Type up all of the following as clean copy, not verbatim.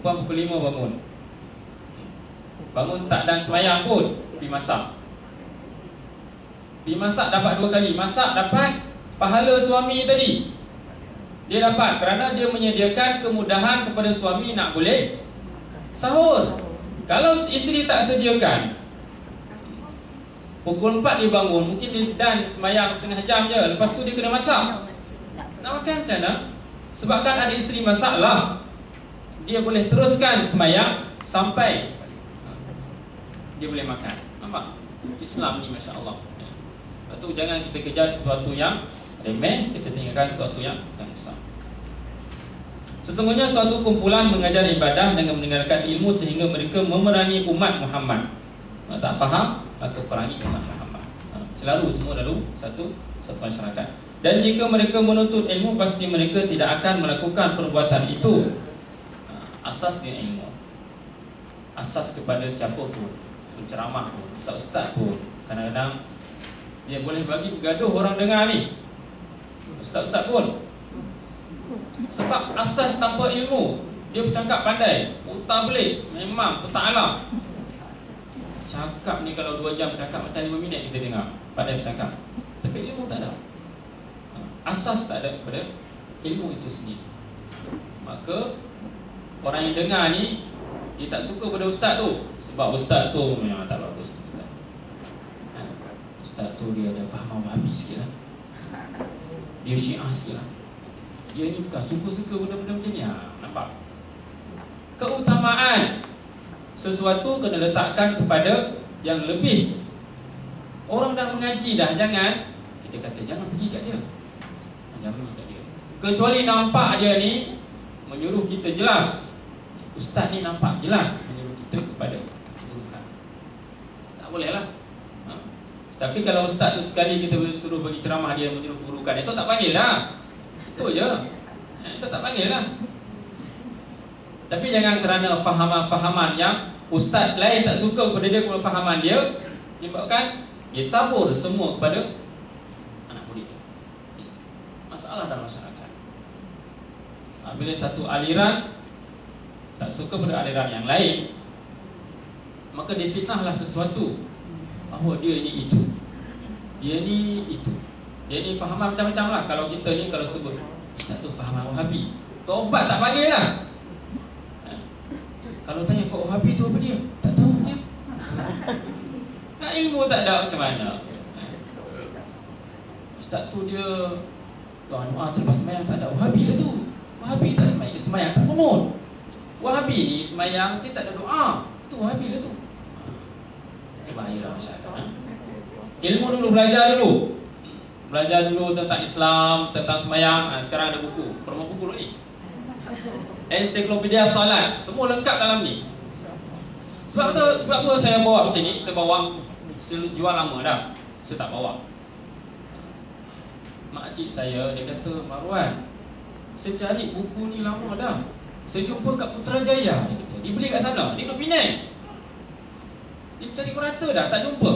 Perempuan pukul 5 bangun. Bangun tak dan semayang pun, pergi masak. Pergi masak dapat 2 kali. Masak dapat pahala suami tadi. Dia dapat kerana dia menyediakan kemudahan kepada suami nak boleh sahur. Kalau isteri tak sediakan, pukul 4 dia bangun, mungkin dia dan semayang setengah jam je, lepas tu dia kena masak. Nak makan macam mana? Sebabkan ada isteri masaklah, dia boleh teruskan semayang sampai dia boleh makan. Nampak? Islam ni Masya Allah. Lepas tu jangan kita kejar sesuatu yang remeh, kita tinggalkan sesuatu yang besar. Sesungguhnya suatu kumpulan mengajar ibadah dengan meninggalkan ilmu sehingga mereka memerangi umat Muhammad. Tak faham, maka perangi umat Muhammad. Selalu semua lalu satu masyarakat. Dan jika mereka menuntut ilmu, pasti mereka tidak akan melakukan perbuatan itu. Asas dia ilmu. Asas kepada siapa pun, penceramah pun, ustaz-ustaz pun, kadang-kadang dia boleh bagi bergaduh orang dengar ni, ustaz-ustaz pun. Sebab asas tanpa ilmu, dia bercakap pandai, putar belik, memang putar alam. Cakap ni kalau 2 jam cakap macam 5 minit kita dengar, pandai bercakap. Tapi ilmu tak ada. Asas tak ada pada ilmu itu sendiri. Maka orang yang dengar ni, dia tak suka pada ustaz tu, sebab ustaz tu memang tak bagus. Ustaz tu dia ada faham Wahabi sikit lah, dia Syiah sikit lah, dia ni bukan suka benda-benda macam ni. Nampak? Keutamaan sesuatu kena letakkan kepada yang lebih. Orang dah mengaji dah, jangan kita kata jangan pergi kat dia, jangan pergi kat dia, kecuali nampak dia ni menyuruh kita jelas. Ustaz ni nampak jelas menyuruh kita kepada keburukan, tak boleh lah. Tapi kalau ustaz tu sekali kita suruh bagi ceramah, dia menyuruh keburukan, esok tak panggil lah. Itu je, esok tak panggil lah. Tapi jangan kerana fahaman-fahaman yang ustaz lain tak suka kepada dia, kepada fahaman dia, menyebabkan dia tabur semua kepada anak murid dia. Masalah dalam masyarakat. Bila satu aliran tak suka pada aliran yang lain, maka difitnahlah sesuatu bahawa dia ni itu, dia ni itu, dia ni fahaman macam-macam lah. Kalau kita ni kalau sebut ustaz tu fahaman Wahabi, tobat tak panggil lah. Kalau tanya Pak Wahabi tu apa dia, tak tahu dia. Nak ilmu tak ada, macam mana? Ustaz tu dia doa selepas semayang tak ada. Wahabi lah tu, Wahabi tak semayang tak kunut. Wahabi ni semayang dia tak ada doa, tu Wahabi lah tu. Itu bahayalah masyarakat. Ilmu dulu, belajar dulu. Belajar dulu tentang Islam, tentang semayang. Sekarang ada buku, promo buku dulu ni, ensiklopedia solat, semua lengkap dalam ni. Sebab apa saya bawa macam ni? Saya bawa, saya jual lama dah, saya tak bawa. Makcik saya, dia kata, Marwan, saya cari buku ni lama dah, saya jumpa kat Putrajaya, dia kata, dia beli kat sana, dia duduk Penang, dia cari merata dah, tak jumpa.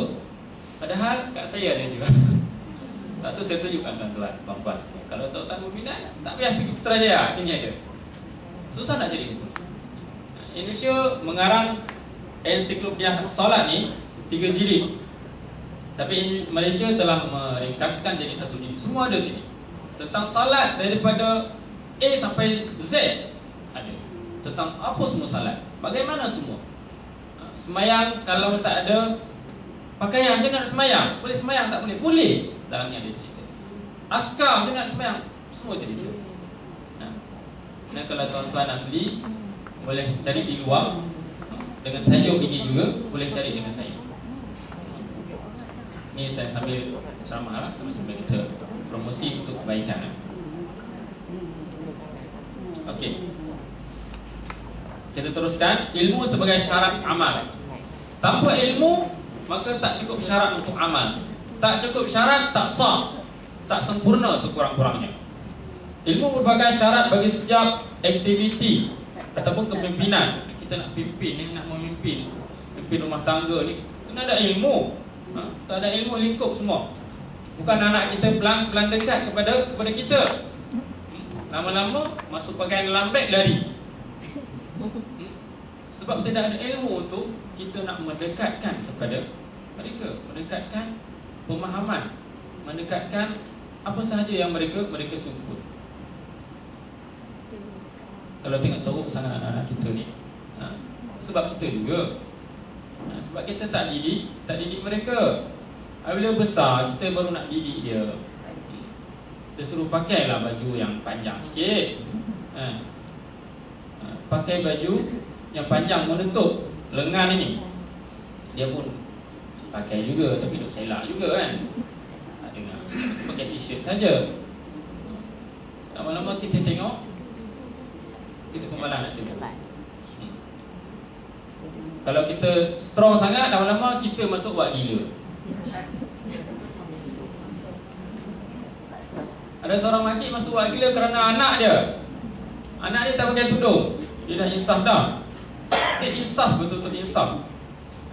Padahal kat saya ada juga. Lepas tu saya tunjukkan tuan-tuan, puan-puan semua, kalau tak tahu Penang, tak payah pergi Putrajaya, sini ada. Susah nak cari buku. Indonesia mengarang ensiklopedia solat ni 3 jilid. Tapi Malaysia telah meringkaskan jadi 1 jilid. Semua ada sini. Tentang salat daripada A sampai Z ada. Tentang apa semua salat, bagaimana semua. Semayang kalau tak ada pakaian, macam mana nak semayang? Boleh semayang tak boleh? Boleh. Dalamnya ada cerita. Askar, macam mana nak semayang? Semua cerita. Dan kalau tuan-tuan nak beli, boleh cari di luar dengan tajuk ini juga, boleh cari dengan saya. Ni saya sambil ceramah lah, sambil kita promosi untuk kebaikan. Okey, kita teruskan. Ilmu sebagai syarat amal. Tanpa ilmu, maka tak cukup syarat untuk amal. Tak cukup syarat, tak sah, tak sempurna sekurang-kurangnya. Ilmu merupakan syarat bagi setiap aktiviti ataupun kepimpinan. Kita nak pimpin, nak memimpin, pimpin rumah tangga ni, kena ada ilmu. Tak ada ilmu, lingkup semua. Bukan anak kita pelan-pelan dekat kepada kita, lama-lama masuk pakaian dalam beg lari. Sebab tidak ada ilmu tu, kita nak mendekatkan kepada mereka, mendekatkan pemahaman, mendekatkan apa sahaja yang mereka suka. Kalau tengok teruk sangat anak-anak kita ni, sebab kita juga, sebab kita tak didik mereka. Bila besar, kita baru nak didik dia. Kita suruh pakailah baju yang panjang sikit, pakai baju yang panjang menutup lengan ini. Dia pun pakai juga, tapi duk selak juga kan. Tak dengar, pakai t-shirt saja. Lama-lama kita tengok, kita pun malas nak tengok. Kalau kita strong sangat, lama-lama kita masuk buat gila. Ada seorang makcik masuk buat gila kerana anak dia tak pakai tudung. Dia dah insaf dah. Dia insaf, betul-betul insaf.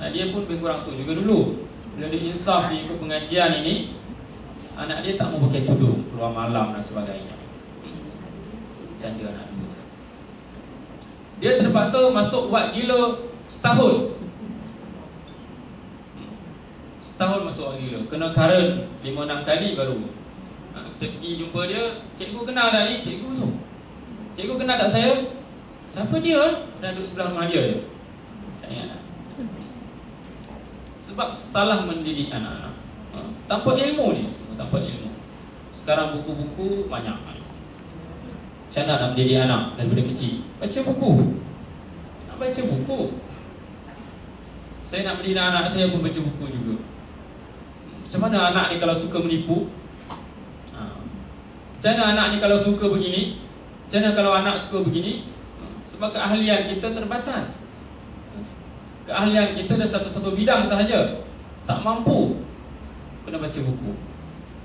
Dia pun lebih kurang tu juga dulu. Bila dia insaf di ikut pengajian ini, anak dia tak mau pakai tudung, keluar malam dan sebagainya. Janda anak dia. Dia terpaksa masuk buat gila setahun. Setahun masuk buat gila. Kena current 5-6 kali baru. Kita pergi jumpa dia, cikgu kenal tak ni? Cikgu tu, cikgu kenal tak saya? Siapa dia? Dan duduk sebelah rumah dia je. Tak ingat tak? Sebab salah mendidik anak-anak, tanpa ilmu ni, semua tanpa ilmu. Sekarang buku-buku banyak. Macam mana nak mendidik anak daripada kecil? Baca buku. Nak baca buku. Saya nak mendidik anak saya pun baca buku juga. Macam mana anak ni kalau suka menipu? Macam mana anak ni kalau suka begini? Macam mana kalau anak suka begini? Sebab keahlian kita terbatas. Keahlian kita dah satu-satu bidang sahaja, tak mampu. Kena baca buku.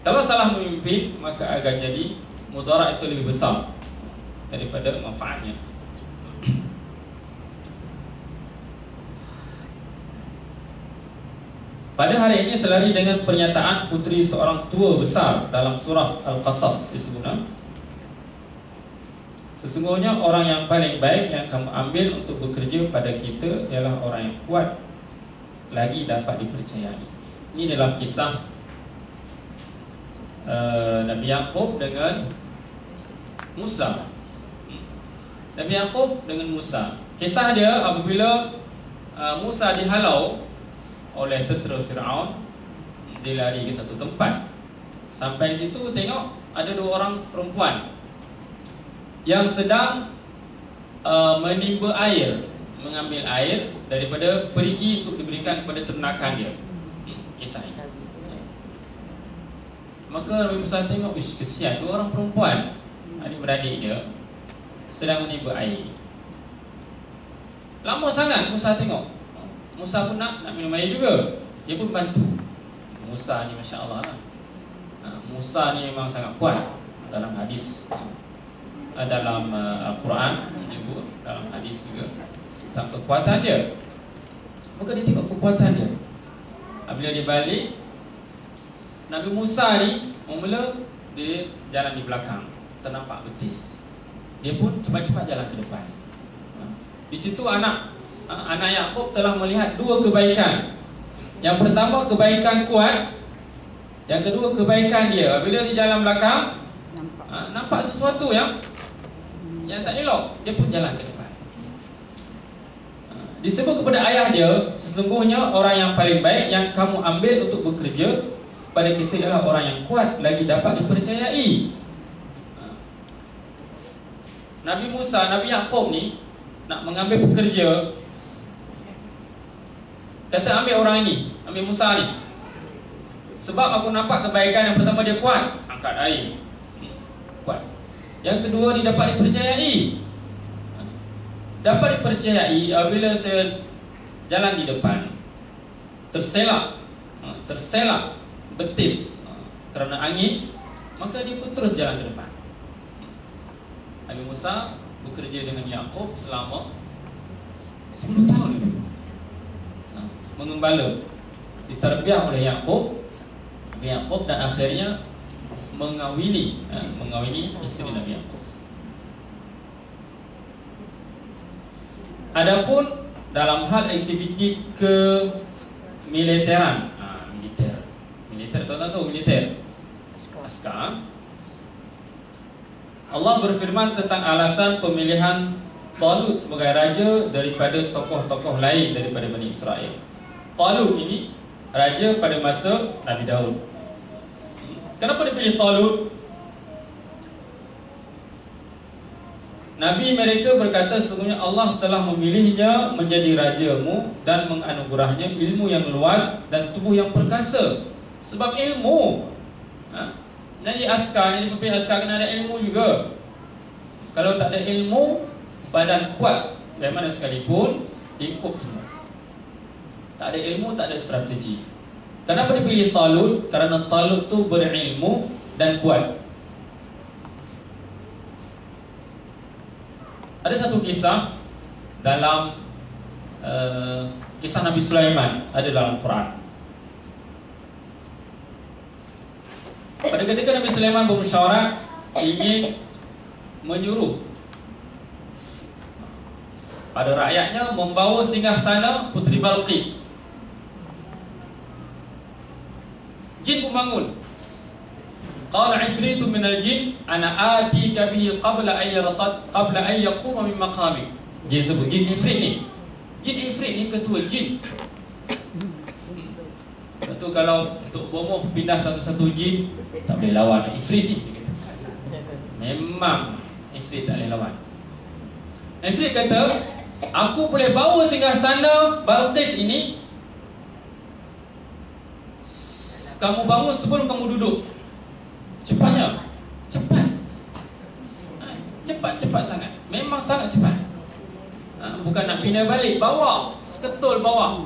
Kalau salah memimpin, maka akan jadi mudarat itu lebih besar daripada manfaatnya. Pada hari ini selari dengan pernyataan puteri seorang tua besar dalam surah Al-Qasas disebutkan, sesungguhnya orang yang paling baik yang kamu ambil untuk bekerja pada kita ialah orang yang kuat lagi dapat dipercayai. Ini dalam kisah Nabi Yaqub dengan Musa. Nabi Yaqub dengan Musa. Kisah dia apabila Musa dihalau oleh tentera Fir'aun, dia lari ke satu tempat. Sampai situ tengok ada 2 orang perempuan yang sedang menimba air, mengambil air daripada perigi untuk diberikan kepada ternakan dia. Kisah ini. Maka Nabi Musa tengok, ish, kesian 2 orang perempuan, adik-beradik dia sedang menimba air. Lama sangat Musa tengok. Musa pun nak minum air juga. Dia pun bantu. Musa ni Masya Allah lah. Musa ni memang sangat kuat. Dalam hadis, dalam Al-Quran menyebut, dalam hadis juga tentang kekuatan dia. Maka dia tengok kekuatan dia. Bila dia balik, Nabi Musa ni mula dia jalan di belakang, ternampak betis. Dia pun cepat-cepat jalan ke depan. Di situ anak Yaqub telah melihat 2 kebaikan. Yang pertama kebaikan kuat, yang kedua kebaikan dia. Bila dia jalan belakang, nampak sesuatu yang tak elok, dia pun jalan ke depan. Disebut kepada ayah dia, sesungguhnya orang yang paling baik yang kamu ambil untuk bekerja pada kita ialah orang yang kuat lagi dapat dipercayai. Nabi Musa, Nabi Yaqub ni nak mengambil pekerja, kata ambil orang ini, ambil Musa ni. Sebab aku nampak kebaikan. Yang pertama dia kuat, angkat air, kuat. Yang kedua dia dapat dipercayai. Dapat dipercayai bila saya jalan di depan, terselak betis kerana angin, maka dia pun terus jalan ke depan. Nabi Musa bekerja dengan Yaqub selama 10 tahun lebih. Mengembala, ditarbiah oleh Yaqub dan akhirnya mengawini isteri Nabi Yaqub. Adapun dalam hal aktiviti kemiliteran, militer tuan-tuan tahu militer, askar. Allah berfirman tentang alasan pemilihan Talut sebagai raja daripada tokoh-tokoh lain daripada Bani Israel. Talut ini raja pada masa Nabi Daud. Kenapa dipilih Talut? Nabi mereka berkata sesungguhnya Allah telah memilihnya menjadi rajamu dan menganugerahnya ilmu yang luas dan tubuh yang perkasa. Sebab ilmu, jadi askar, jadi pemimpin askar kena ada ilmu juga. Kalau tak ada ilmu, badan kuat bagaimana sekalipun ikut semua. Tak ada ilmu, tak ada strategi. Kenapa dipilih Talut? Kerana Talut tu berilmu dan kuat. Ada satu kisah dalam kisah Nabi Sulaiman, ada dalam Quran. Pada ketika Nabi Sulaiman bermusyawarah ingin menyuruh pada rakyatnya membawa singgasana Puteri Balqis, jin pun bangun. Qala ifritu minal jin ana atika bihi qabla an yaquma min maqamik. Jin sebut, jin ifrit ni. Jin ifrit ni ketua jin. Satu kalau Tok Bomoh pindah satu-satu jin tak boleh lawan ifrit ni, dia kata. Memang ifrit tak boleh lawan. Ifrit kata, aku boleh bawa singgasana Balqis ini, kamu bangun sebelum kamu duduk. Cepatnya, cepat, cepat sangat. Memang sangat cepat. Bukan nak pindah balik, bawa, seketul bawa.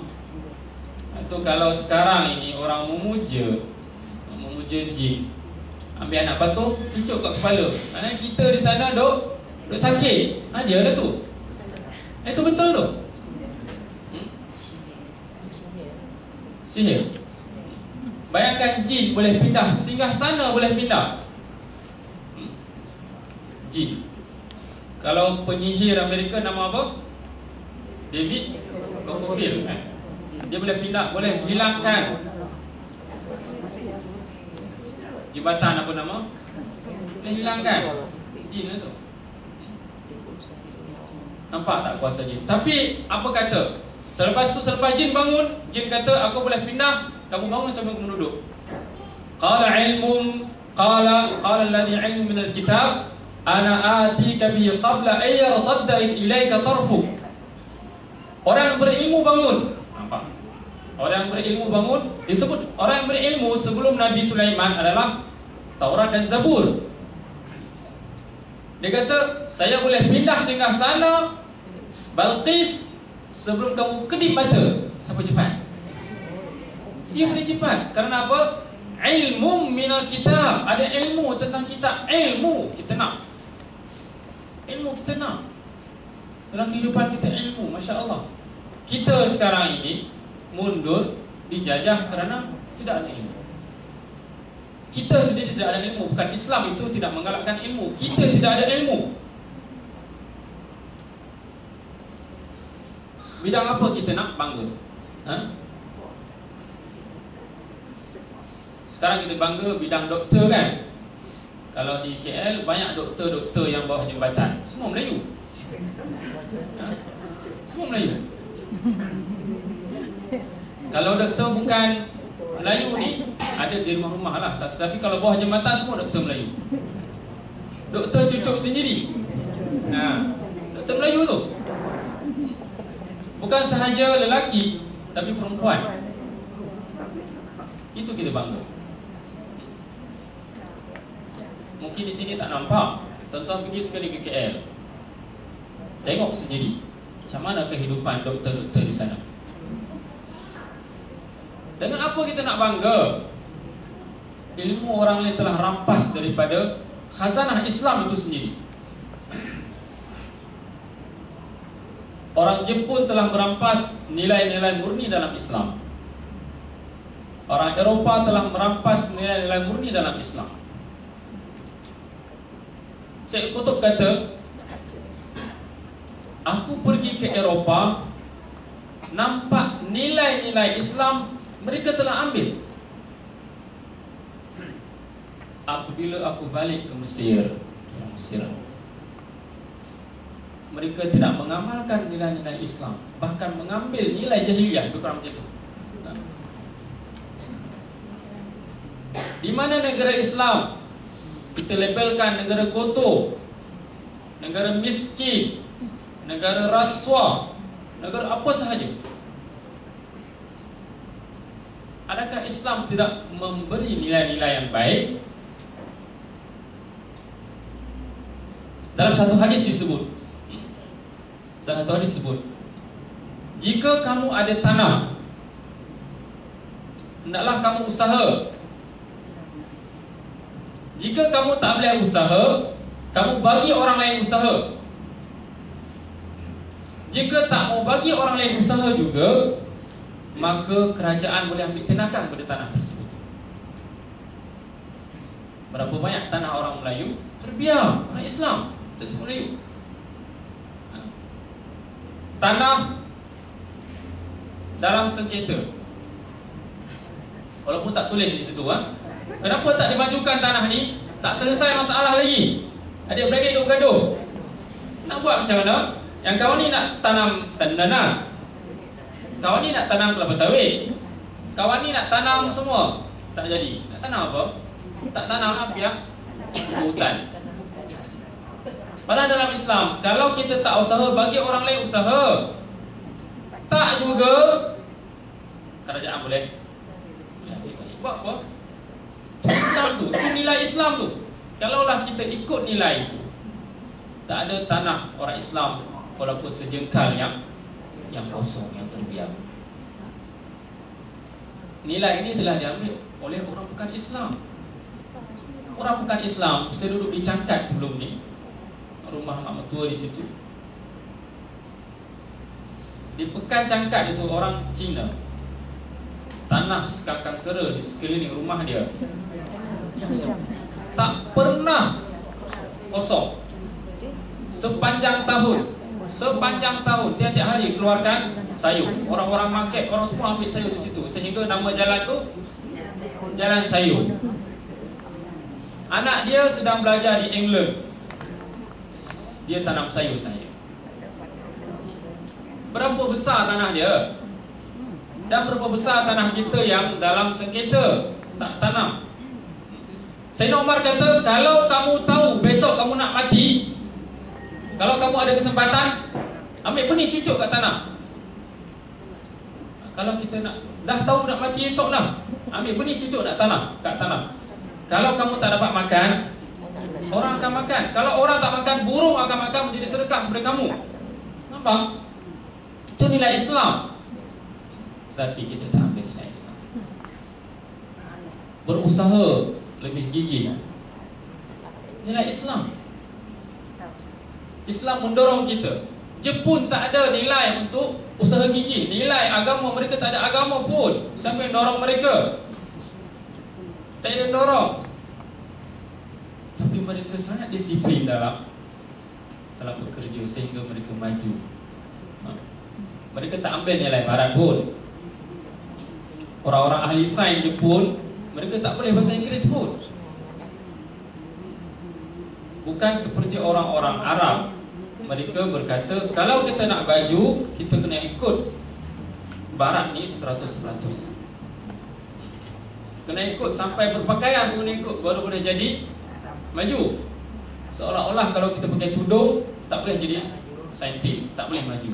Itu kalau sekarang ini orang memuja jin, ambil anak batu, cucuk kat kepala. Maknanya kita di sana duk sakit. Dia dah tu. Itu betul tu. Sihir. Bayangkan jin boleh pindah, singgasana boleh pindah. Jin. Kalau penyihir Amerika nama apa? David Copperfield. Dia boleh pindah, boleh hilangkan jabatan apa nama? Boleh hilangkan. Jin lah tu. Nampak tak kuasa jin? Tapi apa kata? Selepas jin bangun, jin kata aku boleh pindah, kamu bangun sambil kamu duduk. Qala alladhi ilmu minal kitab ana atika bihi qabla an yartadda ilaika tarfu. Orang yang berilmu bangun. Nampak? Orang yang berilmu bangun disebut orang yang berilmu sebelum Nabi Sulaiman adalah Taurat dan Zabur. Dia kata, saya boleh pindah singgasana Balqis sebelum kamu kedip mata. Siapa cepat? Dia boleh cepat. Kerana apa? Ilmu minal kitab. Ada ilmu tentang kitab. Ilmu kita nak. Ilmu kita nak. Dalam kehidupan kita ilmu. Masya Allah. Kita sekarang ini mundur, dijajah kerana tidak ada ilmu. Kita sendiri tidak ada ilmu. Bukan Islam itu tidak menggalakkan ilmu. Kita tidak ada ilmu. Bidang apa kita nak bangga? Sekarang kita bangga bidang doktor kan. Kalau di KL banyak doktor-doktor yang bawah jambatan, semua Melayu. Semua Melayu. Kalau doktor bukan Melayu ni ada di rumah-rumah lah. Tapi kalau bawah jambatan semua doktor Melayu. Doktor cucuk sendiri. Doktor Melayu tu bukan sahaja lelaki, tapi perempuan. Itu kita bangga. Mungkin di sini tak nampak. Tuan-tuan pergi sekali ke KL, tengok sendiri macam mana kehidupan doktor-doktor di sana. Dengan apa kita nak bangga? Ilmu orang lain telah rampas daripada khazanah Islam itu sendiri. Orang Jepun telah merampas nilai-nilai murni dalam Islam. Orang Eropah telah merampas nilai-nilai murni dalam Islam. Syekh Qutb kata, Aku pergi ke Eropah, nampak nilai-nilai Islam mereka telah ambil. Apabila aku balik ke Mesir, mereka tidak mengamalkan nilai-nilai Islam, bahkan mengambil nilai jahiliyah. Lebih kurang macam itu. Di mana negara Islam kita labelkan negara kotor, negara miskin, negara rasuah, negara apa sahaja. Adakah Islam tidak memberi nilai-nilai yang baik? Dalam satu hadis disebut, jika kamu ada tanah, hendaklah kamu usaha. Jika kamu tak boleh usaha, kamu bagi orang lain usaha. Jika tak mau bagi orang lain usaha juga, maka kerajaan boleh ambil tindakan pada tanah tersebut. Berapa banyak tanah orang Melayu terbiar, orang Islam tersebut Melayu. Tanah dalam sengketa, walaupun tak tulis di situ, kenapa tak dimajukan tanah ni? Tak selesai masalah lagi. Adik-beradik duk gaduh. Nak buat macam mana? Yang kawan ni nak tanam nanas, kawan ni nak tanam kelapa sawit, kawan ni nak tanam semua. Tak jadi. Nak tanam apa? Tak tanam lah, biar hutan. Padahal dalam Islam, kalau kita tak usaha, bagi orang lain usaha. Tak juga, kerajaan boleh buat apa? Islam tu, itu nilai Islam tu. Kalaulah kita ikut nilai itu, tak ada tanah orang Islam walaupun sejengkal yang kosong, yang terbiar. Nilai ini telah diambil oleh orang bukan Islam. Orang bukan Islam, saya duduk di Cangkat sebelum ni, rumah mak mertua di situ. Di Pekan Cangkat itu orang Cina, tanah sekakang kera di sekeliling rumah dia tak pernah kosong. Sepanjang tahun tiap-tiap hari keluarkan sayur. Orang-orang market, orang semua ambil sayur di situ, sehingga nama jalan tu Jalan Sayur. Anak dia sedang belajar di England, dia tanam sayur saja. Berapa besar tanah dia? Dan berapa besar tanah kita yang dalam sengketa tak tanam? Sayyidina Umar kata, kalau kamu tahu besok kamu nak mati, kalau kamu ada kesempatan, ambil benih cucuk kat tanah. Kalau kita dah tahu nak mati esok dah, ambil benih cucuk kat tanah. Kalau kamu tak dapat makan, orang akan makan. Kalau orang tak makan, burung akan makan, menjadi sedekah kepada kamu. Nampak? Itu nilai Islam. Tapi kita tak ambil nilai Islam. Berusaha lebih gigih, nilai Islam. Islam mendorong kita. Jepun tak ada nilai untuk usaha gigih. Nilai agama mereka tak ada agama pun. Siapa yang dorong mereka? Tak ada dorong. Tapi mereka sangat disiplin dalam bekerja, sehingga mereka maju. Mereka tak ambil nilai barat pun. Orang-orang ahli sains Jepun, mereka tak boleh bahasa Inggeris pun. Bukan seperti orang-orang Arab. Mereka berkata, kalau kita nak baju, kita kena ikut barat ni 100%. Kena ikut sampai berpakaian pun kena ikut, baru boleh jadi maju. Seolah-olah kalau kita pakai tudung, tak boleh jadi saintis, tak boleh maju.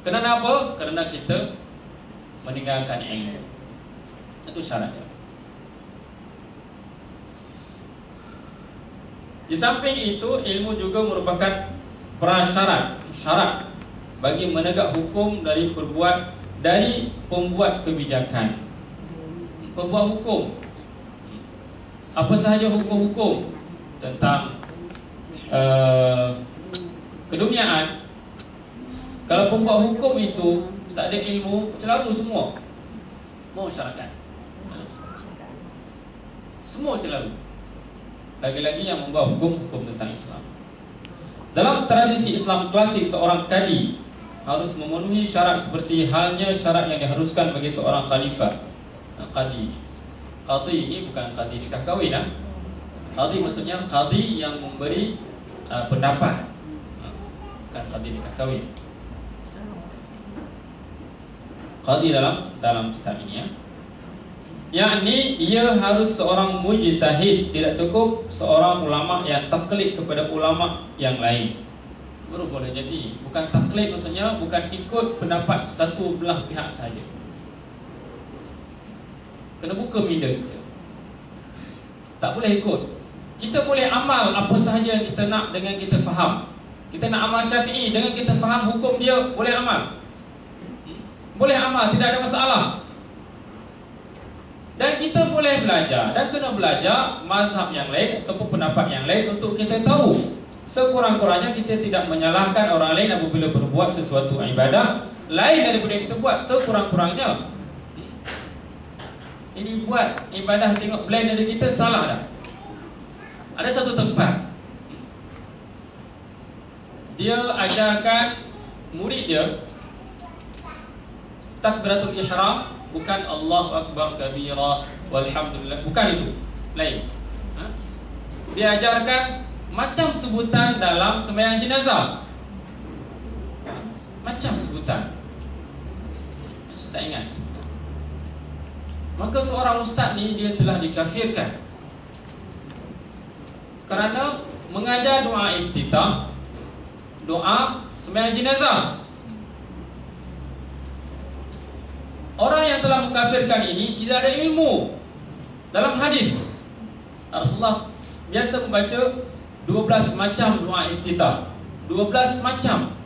Kerana apa? Kerana kita meninggalkan ilmu. Itu syaratnya. Di samping itu, ilmu juga merupakan prasyarat, syarat bagi menegak hukum dari pembuat kebijakan. Pembuat hukum, apa sahaja hukum-hukum tentang keduniaan. Kalau pembuat hukum itu tak ada ilmu, celaru semua. Masyarakat semua celaru. Lagi-lagi yang membuat hukum tentang Islam. Dalam tradisi Islam klasik, seorang kadi harus memenuhi syarat seperti halnya syarat yang diharuskan bagi seorang khalifah. Qadi ini bukan qadi nikah kahwin. Qadi maksudnya qadi yang memberi pendapat, bukan qadi nikah kahwin. Qadi dalam kitab ini, yakni ia harus seorang mujtahid, tidak cukup seorang ulama yang taklid kepada ulama yang lain baru boleh jadi. Bukan taklid maksudnya bukan ikut pendapat satu belah pihak saja. Kena buka minda kita. Tak boleh ikut. Kita boleh amal apa sahaja yang kita nak dengan kita faham. Kita nak amal Syafi'i dengan kita faham hukum dia, boleh amal. Boleh amal, tidak ada masalah. Dan kita boleh belajar dan kena belajar mazhab yang lain ataupun pendapat yang lain untuk kita tahu. Sekurang-kurangnya kita tidak menyalahkan orang lain apabila berbuat sesuatu ibadah lain daripada yang kita buat. Sekurang-kurangnya ini buat ibadah tengok blend dari kita, salah dah. Ada satu tempat dia ajarkan murid dia takbiratul ihram, bukan Allahu Akbar kabira walhamdulillah, bukan itu, lain. Dia ajarkan macam sebutan dalam sembahyang jenazah. Macam sebutan. Saya tak ingat sebutan. Maka seorang ustaz ni dia telah dikafirkan kerana mengajar doa iftitah, doa sembahyang jenazah. Orang yang telah mengkafirkan ini tidak ada ilmu dalam hadis. Rasulullah biasa membaca 12 macam doa iftitah, 12 macam.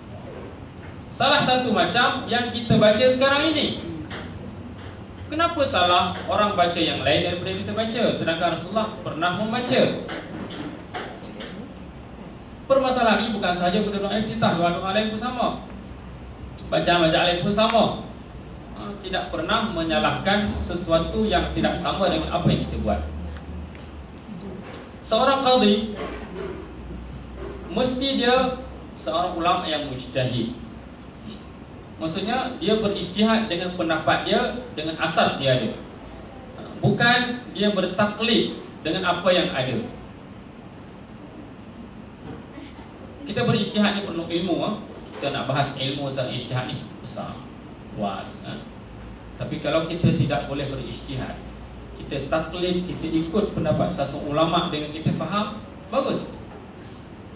Salah satu macam yang kita baca sekarang ini. Kenapa salah orang baca yang lain daripada yang kita baca, sedangkan Rasulullah pernah membaca? Permasalahan ini bukan sahaja pada doa iftitah, doa-doa lain pun sama, bacaan-bacaan lain pun sama. Tidak pernah menyalahkan sesuatu yang tidak sama dengan apa yang kita buat. Seorang qadhi mesti dia seorang ulama yang mujtahid. Maksudnya dia berijtihad dengan pendapat dia, dengan asas dia ada. Bukan dia bertaklid dengan apa yang ada. Kita berijtihad ni perlu ilmu. Kita nak bahas ilmu tentang ijtihad ni besar, luas. Tapi kalau kita tidak boleh berijtihad, kita taklid, kita ikut pendapat satu ulama dengan kita faham, bagus.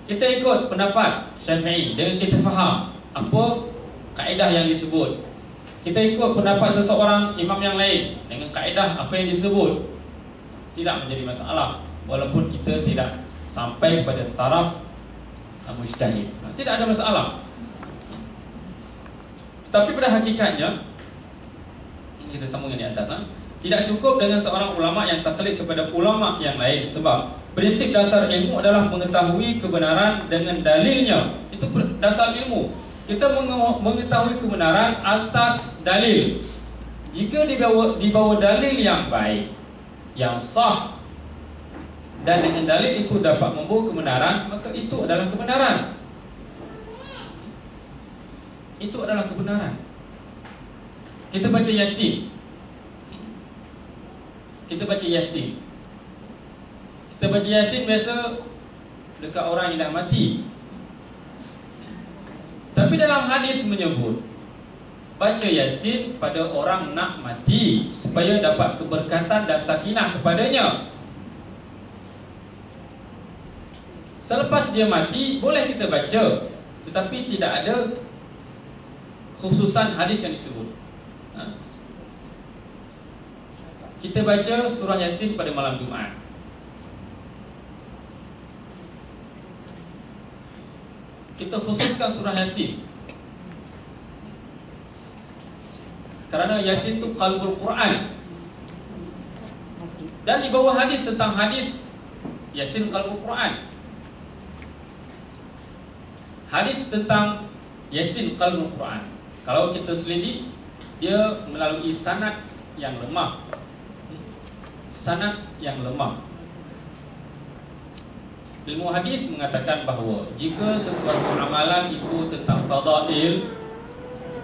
Kita ikut pendapat Syafi'i dengan kita faham apa kaedah yang disebut. Kita ikut pendapat seseorang imam yang lain dengan kaedah apa yang disebut. Tidak menjadi masalah, walaupun kita tidak sampai pada taraf mujtahid. Tidak ada masalah. Tetapi pada hakikatnya, kita sambung yang di atas, tidak cukup dengan seorang ulama yang taklid kepada ulama yang lain, sebab prinsip dasar ilmu adalah mengetahui kebenaran dengan dalilnya. Itu dasar ilmu. Kita mengetahui kebenaran atas dalil. Jika dibawa dalil yang baik, yang sah, dan dengan dalil itu dapat membawa kebenaran, maka itu adalah kebenaran. Itu adalah kebenaran. Kita baca Yasin. Kita baca Yasin. Kita baca Yasin biasa dekat orang yang dah mati. Tapi dalam hadis menyebut baca Yasin pada orang nak mati supaya dapat keberkatan dan sakinah kepadanya. Selepas dia mati boleh kita baca, tetapi tidak ada khususan hadis yang disebut. Kita baca surah Yasin pada malam Jumaat. Kita khususkan surah Yasin kerana Yasin itu qalbul Quran. Dan di bawah hadis tentang hadis Yasin qalbul Quran. Hadis tentang Yasin qalbul Quran, kalau kita selidik, dia melalui sanad yang lemah. Sanad yang lemah. ilmu hadis mengatakan bahawa jika sesuatu amalan itu tentang fadail,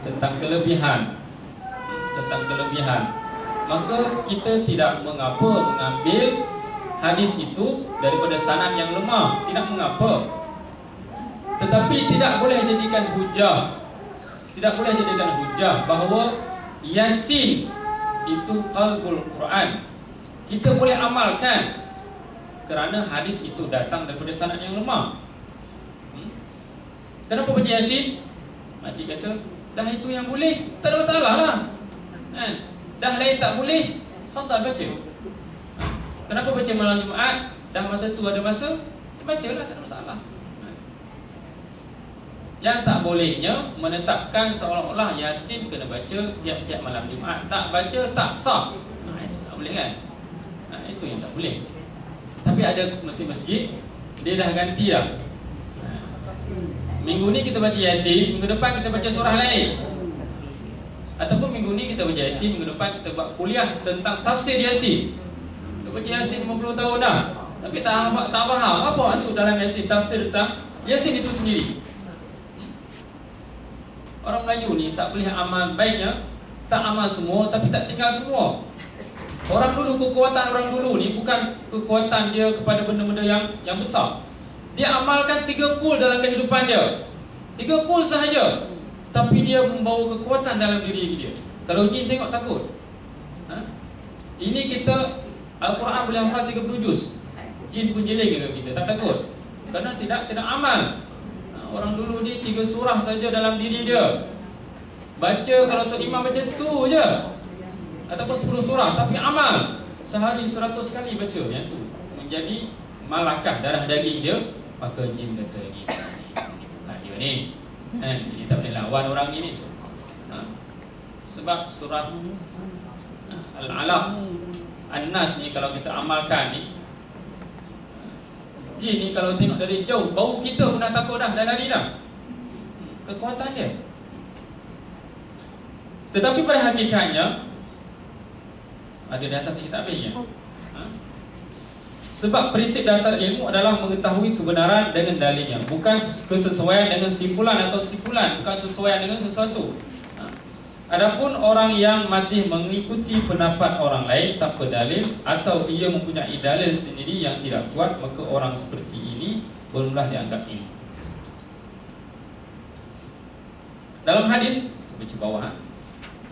tentang kelebihan, maka kita tidak mengapa mengambil hadis itu daripada sanad yang lemah, tidak mengapa. Tetapi tidak boleh jadikan hujah, bahawa Yasin itu qalbul Quran. Kita boleh amalkan kerana hadis itu datang daripada sanad yang lemah. Kenapa baca Yasin? Makcik kata, dah itu yang boleh, tak ada masalah lah. Dah lain tak boleh, fadal baca. Kenapa baca malam Jumaat? Dah masa tu ada masa, bacalah, tak ada masalah. Yang tak bolehnya menetapkan seolah-olah Yasin kena baca tiap-tiap malam Jumaat. Tak baca tak sah. Itu tak boleh kan? Itu yang tak boleh. Tapi ada masjid-masjid dia dah ganti dah. Minggu ni kita baca Yasin, minggu depan kita baca surah lain. Ataupun minggu ni kita baca Yasin, minggu depan kita buat kuliah tentang tafsir Yasin. Kita baca Yasin 50 tahun dah, tapi tak faham apa maksud dalam Yasin, tafsir tentang Yasin itu sendiri. Orang Melayu ni tak boleh amal, baiknya tak amal semua tapi tak tinggal semua. Orang dulu, kekuatan orang dulu ni bukan kekuatan dia kepada benda-benda yang besar. Dia amalkan 3 kul dalam kehidupan dia, 3 kul sahaja, tapi dia membawa kekuatan dalam diri dia. Kalau jin tengok takut. Ini kita Al-Quran boleh hafal 30 juz, jin pun jeling ke kita, tak takut. Kerana tidak amal. Orang dulu ni 3 surah saja dalam diri dia. Baca, kalau Tok Imam baca tu je, ataupun 10 surah, tapi amal. Sehari 100 kali baca yang tu, menjadi malakah darah daging dia. Maka jin kata, ini bukan dia ni, ini tak boleh lawan orang ni. Sebab surah Al-Alaq, An-Nas ni kalau kita amalkan ni, jin ni kalau tengok dari jauh, bau kita pun dah takut dah lari dah. Kekuatan dia. Tetapi pada hakikatnya ada di atas kita habisnya. Sebab prinsip dasar ilmu adalah mengetahui kebenaran dengan dalilnya, bukan kesesuaian dengan sifulan atau sifulan, bukan sesuaian dengan sesuatu. Adapun orang yang masih mengikuti pendapat orang lain tanpa dalil, atau ia mempunyai dalil sendiri yang tidak kuat, maka orang seperti ini belumlah dianggap ilmu. Dalam hadis, kita baca bawah,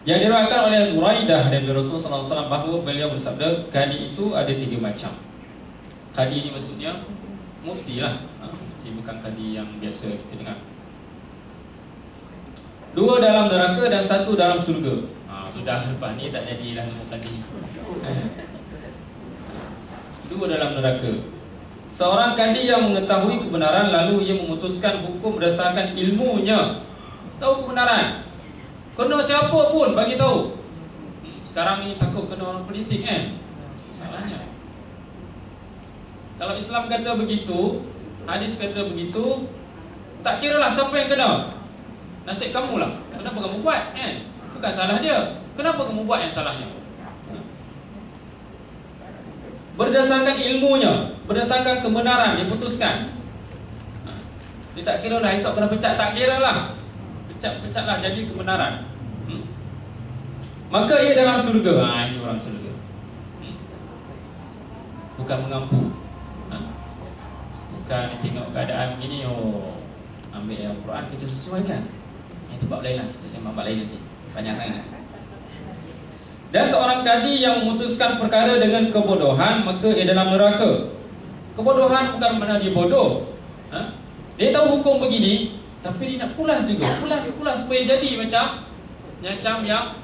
yang diriwayatkan oleh Buraidah dari Rasulullah SAW bahawa beliau bersabda, kadi itu ada 3 macam. Kadi ini maksudnya mufti lah, mufti bukan kadi yang biasa kita dengar. 2 dalam neraka dan 1 dalam syurga. Sudah, lepas ni tak jadilah semua kadi. 2 dalam neraka. Seorang kadi yang mengetahui kebenaran lalu ia memutuskan hukum berdasarkan ilmunya. Tahu kebenaran, kena siapa pun bagi tahu. Sekarang ni takut kena orang politik kan? Salahnya. Kalau Islam kata begitu, hadis kata begitu, tak kira lah siapa yang kena, nasib kamu lah. Kenapa kamu buat kan? Bukan salah dia. Kenapa kamu buat yang salahnya? Berdasarkan ilmunya, berdasarkan kebenaran diputuskan. Dia tak kira lah esok kena pecat, tak kira lah. Pecat lah jadi kebenaran. Maka ia dalam syurga. Ini orang syurga. Bukan mengampu. Bukan tengok keadaan begini, ambil Al-Quran kita sesuaikan. Itu bab lain lah, kita sembang bab lain nanti, banyak sangat. Dan seorang kadi yang memutuskan perkara dengan kebodohan, maka ia dalam neraka. Kebodohan bukan mana dia bodoh, dia tahu hukum begini, tapi dia nak pulas juga, pulas supaya jadi macam yang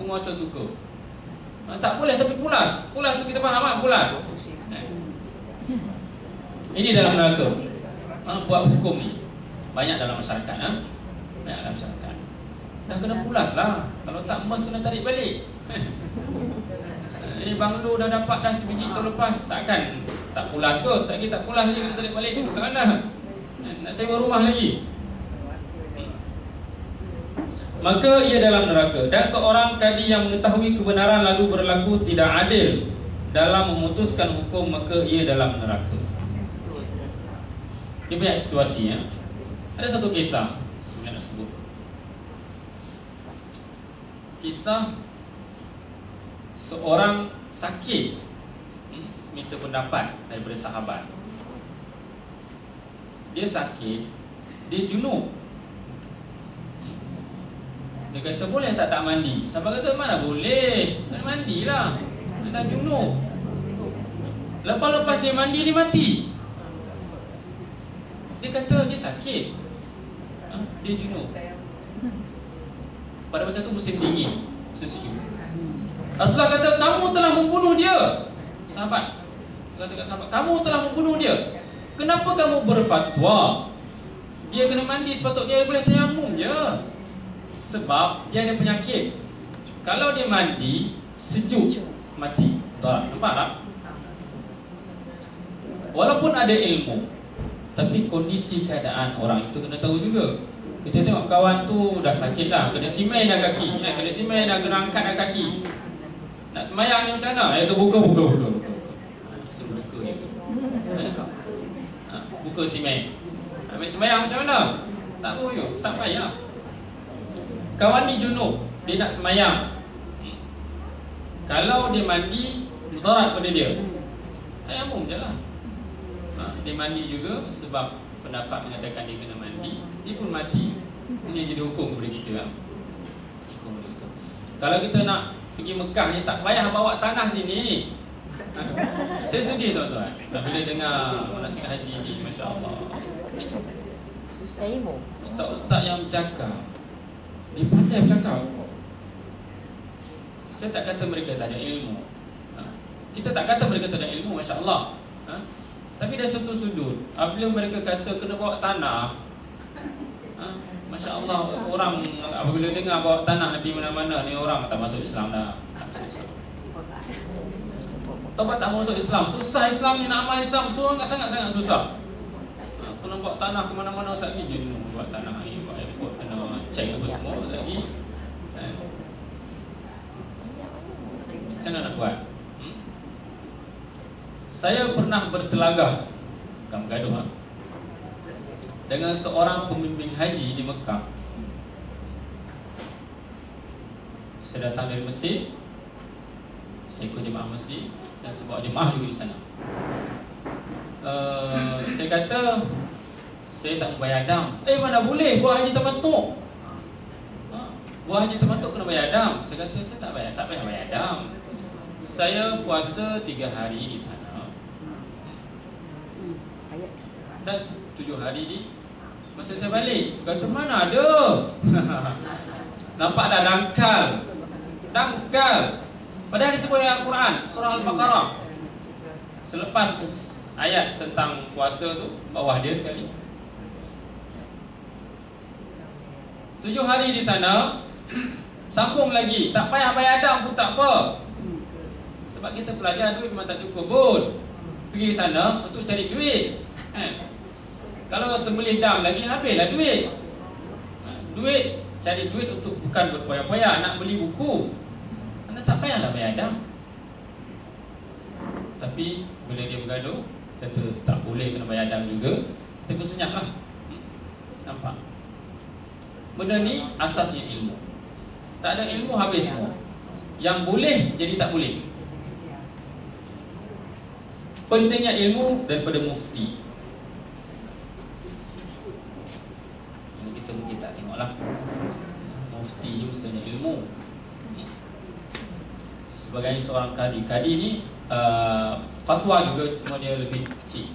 penguasa suka. Tak boleh tapi pulas tu kita faham lah, pulas. Ini dalam neraka. Buat hukum ni banyak dalam masyarakat. Banyak dalam masyarakat. Dah kena pulas lah. Kalau tak mes kena tarik balik. Banglo dah dapat dah sebiji tahun lepas, takkan tak pulas kot. Sekali tak pulas lagi kena tarik balik dulu kat mana? Nak sewa rumah lagi. Maka ia dalam neraka. Dan seorang kadi yang mengetahui kebenaran lalu berlaku tidak adil dalam memutuskan hukum, maka ia dalam neraka. Dia banyak situasi ya. Ada satu kisah saya nak sebut. Kisah seorang sakit minta pendapat daripada sahabat. Dia sakit, dia junub. Dia kata boleh tak mandi? Sahabat kata mana boleh, kena mandilah, dah junub. Lepas dia mandi, dia mati. Dia kata dia sakit, dia junub. Pada masa itu musim dingin, sejuk. Rasulullah kata kamu telah membunuh dia. Sahabat kata kat sahabat, kamu telah membunuh dia. Kenapa kamu berfatwa dia kena mandi, sepatutnya dia boleh tayamum je? Sebab dia ada penyakit. Kalau dia mandi sejuk, mati. Nampak tak? Walaupun ada ilmu, tapi kondisi keadaan orang itu kena tahu juga. Kita tengok kawan tu dah sakit dah, kena simai dah kaki, kena simai dah, kena angkat dah kaki. Nak semayang ni macam mana? Itu buka. Buka simai. Ambil semayang macam mana? Tak boleh, tak payah. Kawan ni junub, dia nak semayang. Kalau dia mandi, mudarat pada dia. Tayamum je lah. Dia mandi juga sebab pendapat mengatakan dia kena mandi, dia pun mati. Dia jadi hukum kepada kita. Kalau kita nak pergi Mekah ni, tak payah bawa tanah sini. Saya sedih tuan-tuan bila dengar manasik haji ni, Masya Allah. Ustaz-ustaz yang bercakap, dia pandai bercakap. Saya tak kata mereka tak ada ilmu. Kita tak kata mereka tak ada ilmu, Masya Allah. Tapi dari satu sudut, apabila mereka kata kena bawa tanah, Masya Allah, orang apabila dengar bawa tanah Nabi mana-mana, ni orang tak masuk Islam dah. Tak masuk Islam. Taubat tak masuk Islam. Susah Islam ni, nak amal Islam sangat-sangat susah. Kena bawa tanah ke mana-mana lagi, jenuh buat tanah ni, buat airport, kena cek apa semua lagi. Macam mana nak buat? Saya pernah bertelagah, bukan bergaduh, dengan seorang pembimbing haji di Mekah. Saya datang dari Mesir, saya ikut jemaah Mesir dan sebuah jemaah juga di sana. Saya kata saya tak membayar dam. Mana boleh buat haji tamattu'. Buat haji tamattu' kena bayar dam. Saya kata saya tak payah bayar dam. Saya puasa 3 hari di sana dan 7 hari di masa saya balik. Kata mana ada. Nampak dah dangkal. Padahal disebut ayat Al-Quran surah Al-Baqarah. Selepas ayat tentang puasa tu, bawah dia sekali. 7 hari di sana, sambung lagi, tak payah bayar dam pun tak apa. Sebab kita pelajar, duit memang tak cukup pun. Pergi sana untuk cari duit. Kalau sembelih dam lagi, habislah duit. Cari duit untuk bukan berpoya-poya, nak beli buku. Anda tak payahlah bayar dam. Tapi bila dia bergaduh, kata tak boleh kena bayar dam juga, kita pun senyaplah. Nampak? Benda ni asasnya ilmu. Tak ada ilmu, habis semua. Yang boleh jadi tak boleh. Pentingnya ilmu daripada mufti. Ini kita mungkin tak tengoklah. Mufti ni mesti ada ilmu. Sebagai seorang kadi, kadi ni fatwa juga, cuma dia lebih kecil.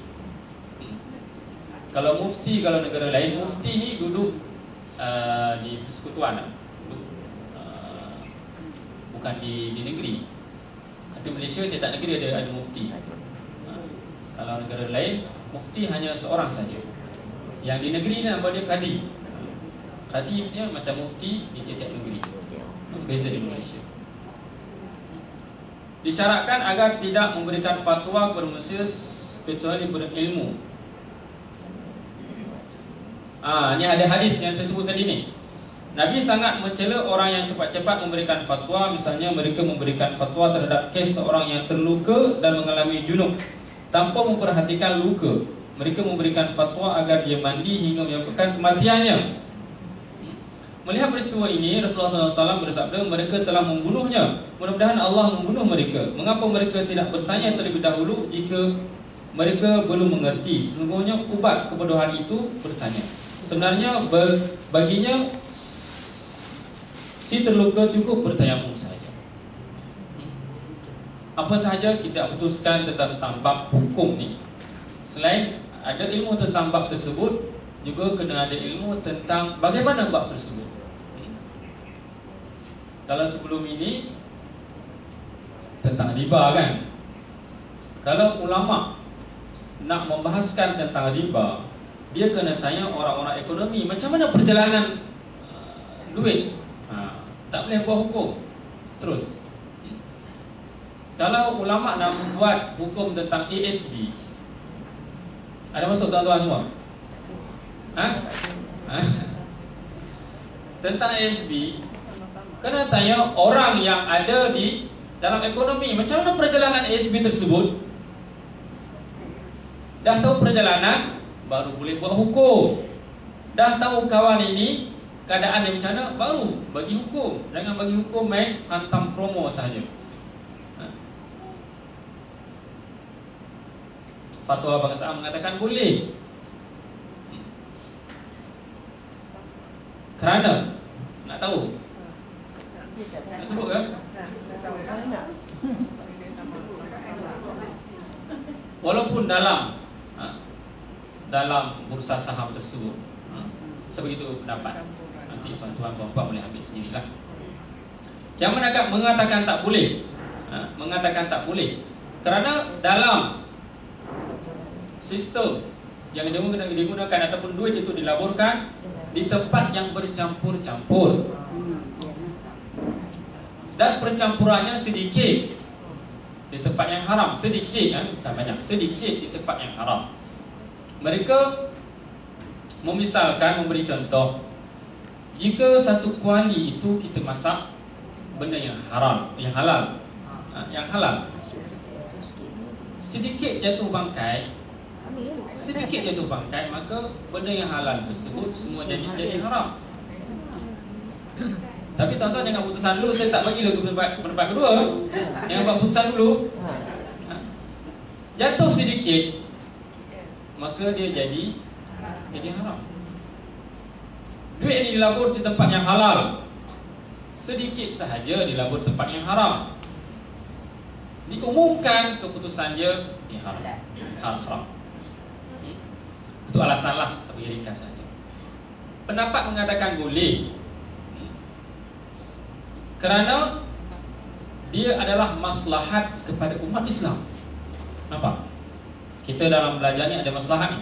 Kalau mufti, kalau negara lain, mufti ni duduk di persekutuan, bukan di negeri. Tapi Malaysia tiap negeri ada mufti. Kalau negara lain, mufti hanya seorang saja. Yang di negeri ni nama dia kadi. Kadi maksudnya macam mufti di tiap negeri. Beza di Malaysia. Disyaratkan agar tidak memberikan fatwa kepada manusia kecuali berilmu. Ini ada hadis yang saya sebut tadi ni. Nabi sangat mencela orang yang cepat-cepat memberikan fatwa. Misalnya mereka memberikan fatwa terhadap kes seorang yang terluka dan mengalami junub tanpa memperhatikan luka. Mereka memberikan fatwa agar dia mandi hingga menyebabkan kematiannya. Melihat peristiwa ini, Rasulullah SAW bersabda, mereka telah membunuhnya. Mudah-mudahan Allah membunuh mereka. Mengapa mereka tidak bertanya terlebih dahulu jika mereka belum mengerti? Sesungguhnya ubat kebodohan itu bertanya. Sebenarnya baginya si terluka cukup bertayamum sahaja. Apa sahaja kita putuskan tentang bab hukum ni, selain ada ilmu tentang bab tersebut, juga kena ada ilmu tentang bagaimana bab tersebut. Kalau sebelum ini tentang riba kan, kalau ulama nak membahaskan tentang riba, dia kena tanya orang-orang ekonomi macam mana perjalanan duit. Tak boleh buat hukum terus. Kalau ulama nak membuat hukum tentang ASB, ada masuk tuan-tuan semua? Tentang ASB, kena tanya orang yang ada di dalam ekonomi macam mana perjalanan ASB tersebut. Dah tahu perjalanan, baru boleh buat hukum. Dah tahu kawan ini keadaan dia macam mana, baru bagi hukum. Jangan bagi hukum main hantam promo sahaja. Fatwa bangsa mengatakan boleh. Kerana nak tahu? Nak sebut ke? Walaupun dalam bursa saham tersebut, sebegitu pendapat. Nanti tuan-tuan puan-puan boleh ambil sendirilah. Yang mengatakan tak boleh, mengatakan tak boleh kerana dalam sistem yang digunakan ataupun duit itu dilaburkan di tempat yang bercampur-campur, dan percampurannya sedikit di tempat yang haram, sedikit, bukan banyak, sedikit di tempat yang haram. Mereka memisalkan, memberi contoh, jika satu kuali itu kita masak benda yang haram, yang halal, sedikit jatuh bangkai, maka benda yang halal tersebut semua jadi haram. Tapi tuan-tuan jangan putusan dulu, saya tak bagi lagi pendapat kedua. Jangan buat putusan dulu. Jatuh sedikit, maka dia jadi haram. Duit ini dilabur di tempat yang halal, sedikit sahaja dilabur tempat yang haram, diumumkan keputusan dia haram. Itu alasanlah, sebagai ringkas saja. Pendapat mengatakan boleh kerana dia adalah maslahat kepada umat Islam. Nampak? Kita dalam belajar ni ada maslahat ni.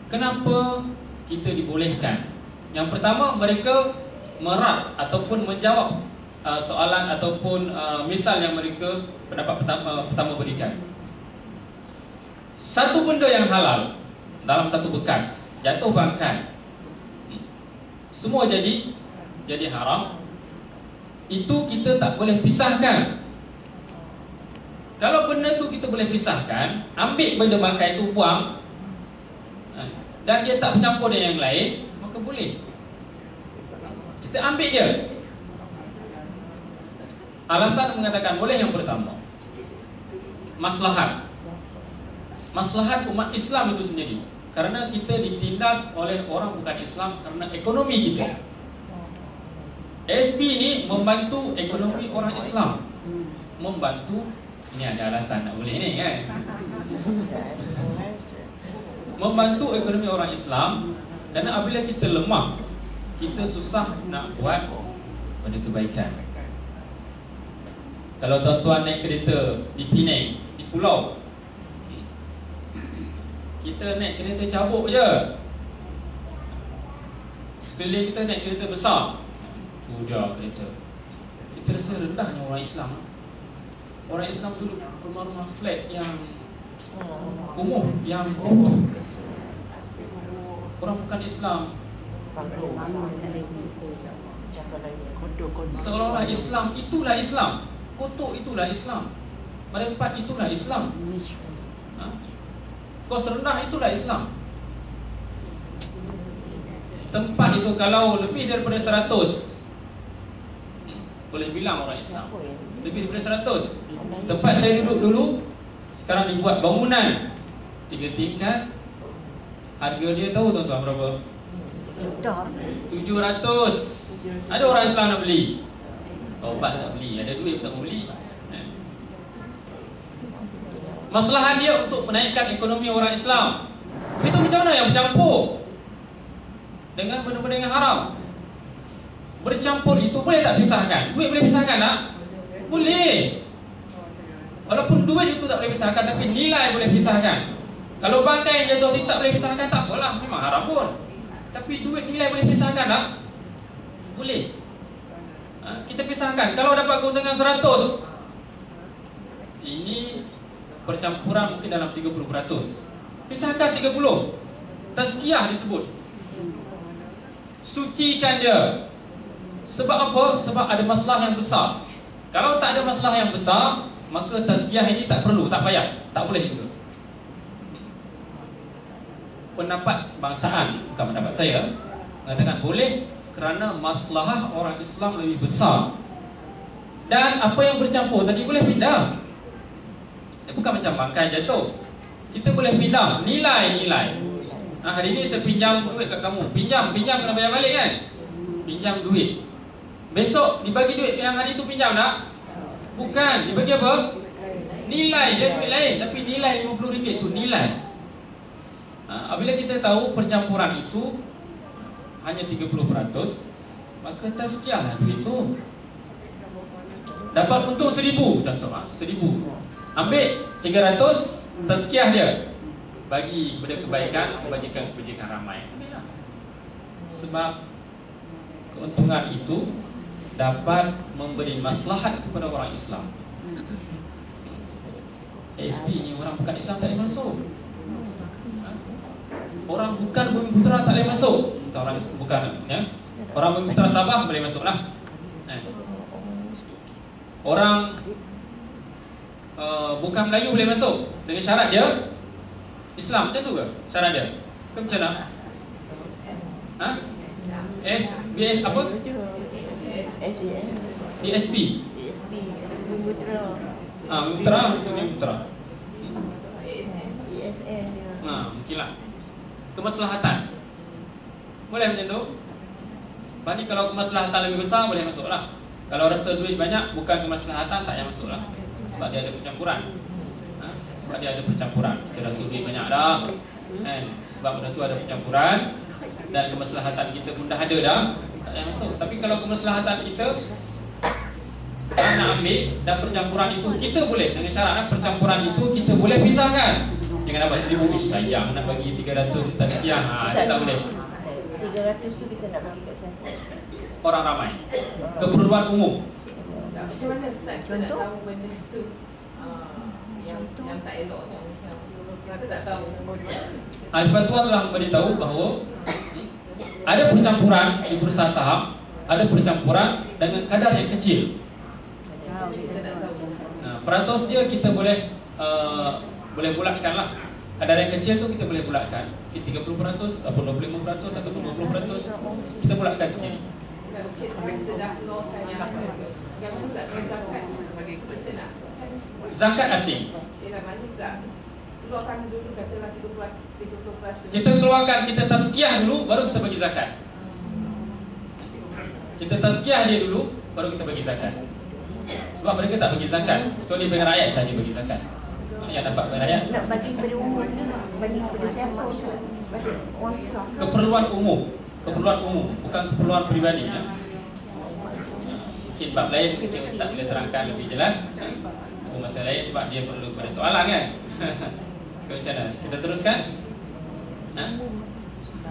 Kenapa kita dibolehkan? Yang pertama, mereka merat ataupun menjawab soalan ataupun misal yang mereka pendapat pertama berikan. Satu benda yang halal dalam satu bekas jatuh bangkai, semua jadi haram. Itu kita tak boleh pisahkan. Kalau benda tu kita boleh pisahkan, ambil benda bangkai itu, buang, dan dia tak bercampur dengan yang lain, maka boleh kita ambil dia. Alasan mengatakan boleh yang pertama, maslahat umat Islam itu sendiri. Kerana kita ditindas oleh orang bukan Islam kerana ekonomi kita. SB ini membantu ekonomi orang Islam, membantu. Ini ada alasan nak boleh ni kan, membantu ekonomi orang Islam. Kerana apabila kita lemah, kita susah nak buat pada kebaikan. Kalau tuan-tuan naik kereta di Penang, di pulau, kita naik kereta cabuk je, sekeliling kita naik kereta besar, sudah kereta. Kita rasa rendahnya orang Islam. Orang Islam dulu rumah-rumah flat yang kumuh, yang runtuh. Orang bukan Islam seolah-olah Islam itulah Islam, kotor itulah Islam, merempat itulah Islam. kos rendah itulah Islam. Tempat itu kalau lebih daripada 100, boleh bilang orang Islam lebih daripada 100. Tempat saya duduk dulu sekarang dibuat bangunan 3 tingkat. Harga dia tahu tuan-tuan berapa? 700. Ada orang Islam nak beli? Taubat tak beli, ada duit tak mau beli. Masalah dia untuk menaikkan ekonomi orang Islam. Itu macam mana yang bercampur dengan benda-benda yang haram? Bercampur itu boleh tak pisahkan? Duit boleh pisahkan tak? Boleh. Walaupun duit itu tak boleh pisahkan, tapi nilai boleh pisahkan. Kalau bangkai yang jatuh tak boleh pisahkan, tak apalah, memang haram pun. Tapi duit nilai boleh pisahkan tak? Boleh. Kita pisahkan. Kalau dapat keuntungan 100, ini percampuran mungkin dalam 30%. Pisahkan 30. Tazkiyah disebut. Sucikan dia. Sebab apa? Sebab ada masalah yang besar. Kalau tak ada masalah yang besar, maka tazkiyah ini tak perlu, tak payah, tak boleh juga. Pendapat bangsaan, bukan pendapat saya, mengatakan boleh kerana masalah orang Islam lebih besar. Dan apa yang bercampur tadi boleh pindah. Dia bukan macam bangkai jatuh. Kita boleh pindah nilai-nilai. Hari ini saya pinjam duit kat kamu. Pinjam kena bayar balik kan? Pinjam duit. Besok dibagi duit yang hari itu pinjam tak? Bukan, dibagi apa? Nilai dia duit lain, tapi nilai RM50 itu nilai. Apabila kita tahu percampuran itu hanya 30%, maka tazkiyahlah duit itu. Dapat untung 1,000 contoh, 1,000. Ambil 300, tazkiyah dia, bagi kepada kebajikan ramai. Sebab keuntungan itu dapat memberi maslahat kepada orang Islam. ASP ni orang bukan Islam tak boleh masuk. Orang bukan Bumiputera tak boleh masuk. Bukan orang Islam, bukan ya. Orang Bumiputera Sabah boleh masuklah. Orang bukan Melayu boleh masuk dengan syarat dia Islam, macam tu ke syarat dia? Ke macam mana? BS apa? DSP. Bumiputera itu Bumiputera. Mungkinlah. Kemaslahatan. Boleh macam tu? Pani kalau kemaslahatan lebih besar boleh masuklah. Kalau rasa duit banyak bukan kemaslahatan, tak payah masuklah. Sebab dia ada percampuran. Sebab dia ada percampuran. Kita rasa duit banyak dah. Sebab benda tu ada percampuran dan kemaslahatan kita pun dah ada dah, tak payah masuk. Tapi kalau kemaslahatan kita nak ambil dan percampuran itu kita boleh, dengan syarat percampuran itu kita boleh pisahkan. Jangan dapat 1,000 sayang nak bagi 300 tazkiyah, dia tak boleh. 300 tu kita nak bagi kat siapa? Orang ramai. Keperluan umum. Macam mana Ustaz kita nak tahu benda tu yang tak elok ni? Kita tak tahu. Al-Fatwa telah memberitahu bahawa ada percampuran di bursa saham, ada percampuran dengan kadar yang kecil. Peratus dia kita boleh bulatkan lah. Kadar yang kecil tu kita boleh bulatkan. Mungkin 30% ataupun 25% ataupun 20%. Kita bulatkan sendiri. Kita dah keluarkan yang mana tak kena zakat. Kita nak Zakat asing. mana tak keluarkan dulu katalah 30%. Kita keluarkan, kita tazkiyah dulu baru kita bagi zakat. Kita tazkiyah dia dulu baru kita bagi zakat. Sebab mereka tak bagi zakat, kecuali bank rakyat saja bagi zakat. Yang dapat bank rakyat nak bagi kepada umum, bagi kepada siapa? Bagi orang susah. keperluan umum, bukan keperluan peribadi ya. Mungkin bab lain mungkin Ustaz boleh terangkan lebih jelas. Itu masalah lain sebab dia perlu pada soalan kan. Macam mana? Kita teruskan?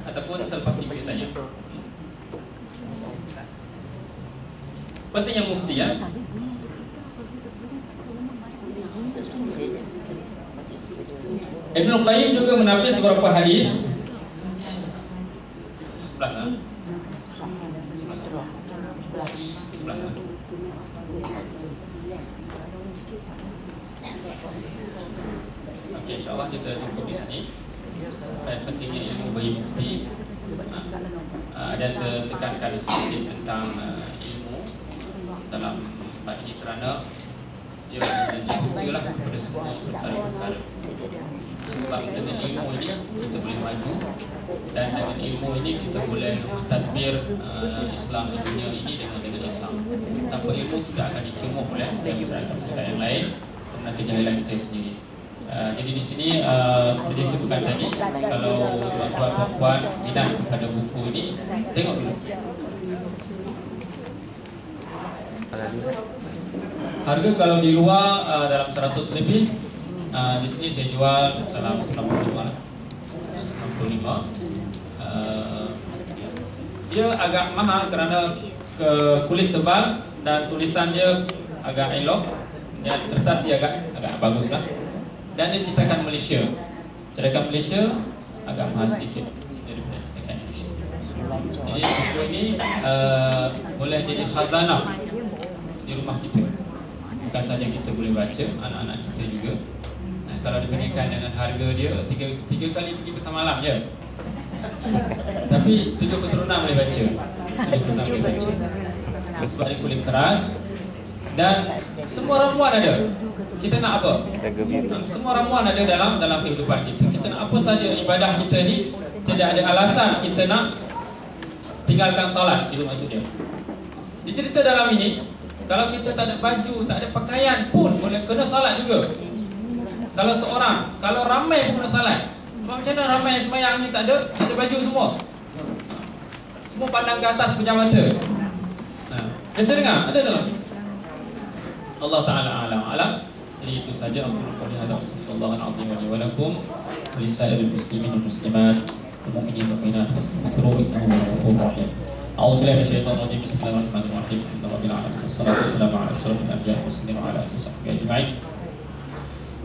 Ataupun selepas ni boleh tanya. Pentingnya mufti ya. Ibnu Qayyim juga menapis beberapa hadis. Sebelah. Okey, insya-Allah kita cukup di sini. Sampai pentingnya ilmu bagi mufti. Ada saya tekankan sedikit tentang ilmu dalam bab ini kerana dia menjadi punca lah kepada semua perkara-perkara. Sebab dengan ilmu ini kita boleh maju, dan dengan ilmu ini kita boleh mentadbir Islam di dunia ini dengan Islam. Tanpa ilmu kita akan dicemuh oleh masyarakat yang lain kerana kejahilan kita sendiri. Jadi di sini seperti saya sebutkan tadi, kalau tuan-tuan puan minat kepada buku ini, tengok dulu. Harga kalau di luar dalam 100 lebih, di sini saya jual dalam 95 lah. 95. Dia agak mahal kerana kulit tebal dan tulisan dia agak elok, dan kertas dia agak bagus lah. Dan dia cetakan Malaysia. Cetakan Malaysia agak mahal sedikit daripada cetakan Indonesia. Jadi buku ini boleh jadi khazanah di rumah kita. Bukan saja kita boleh baca, anak-anak kita juga. Kalau dibandingkan dengan harga dia, tiga kali pergi bersama malam je. Tapi 7 keturunan boleh baca. 7 keturunan boleh baca. Sebab dia kulit keras. Dan semua ramuan ada. Kita nak apa? Semua ramuan ada dalam kehidupan kita. Kita nak apa saja ibadah kita ni, tidak ada alasan kita nak tinggalkan solat. Itu maksudnya. Dicerita dalam ini, kalau kita tak ada baju, tak ada pakaian pun boleh kena solat juga. Kalau ramai pun kena solat. Macam mana ramai yang sembahyang ni tak ada baju semua? Semua pandang ke atas pejam mata. Biasa dengar? Ada dalam Allah Ta'ala a'lam. Jadi itu saja. Aku qali hadza astaghfirullahal azim wa lakum wa lisairil muslimin wal muslimat wal mu'minin wal mu'minat fastaghfiruhu innahu huwal ghafurur rahim. A'udzu billahi minasyaitonir rajim. Bismillahirrahmanirrahim. Alhamdulillahirabbil alamin. Wassalatu wassalamu ala asyrafil anbiya'i was mursalin wa ala alihi washabbihi ajma'in.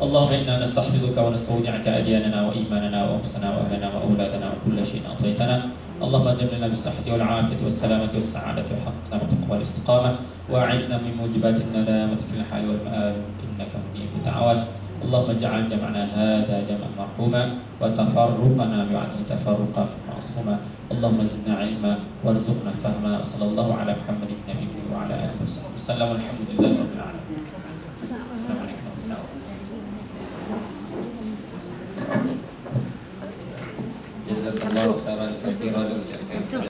اللهم إنا نستحفظك ونستودعك أدياننا وإيماننا وأنفسنا وأهلنا وأولادنا وكل شيء أعطيتنا. اللهم أجملنا بالصحة والعافية والسلامة والسعادة وحقنا بالتقوى والاستقامة، وأعذنا من موجبات الندامة في الحال والمآل إنك مجيب الدعوات. اللهم اجعل جمعنا هذا جمعا مرحوما وتفرقنا بعده تفرقا معصوما. اللهم زدنا علما وارزقنا فهما. صلى الله على محمد النبي وعلى آله وصحبه وسلم. والحمد لله رب العالمين.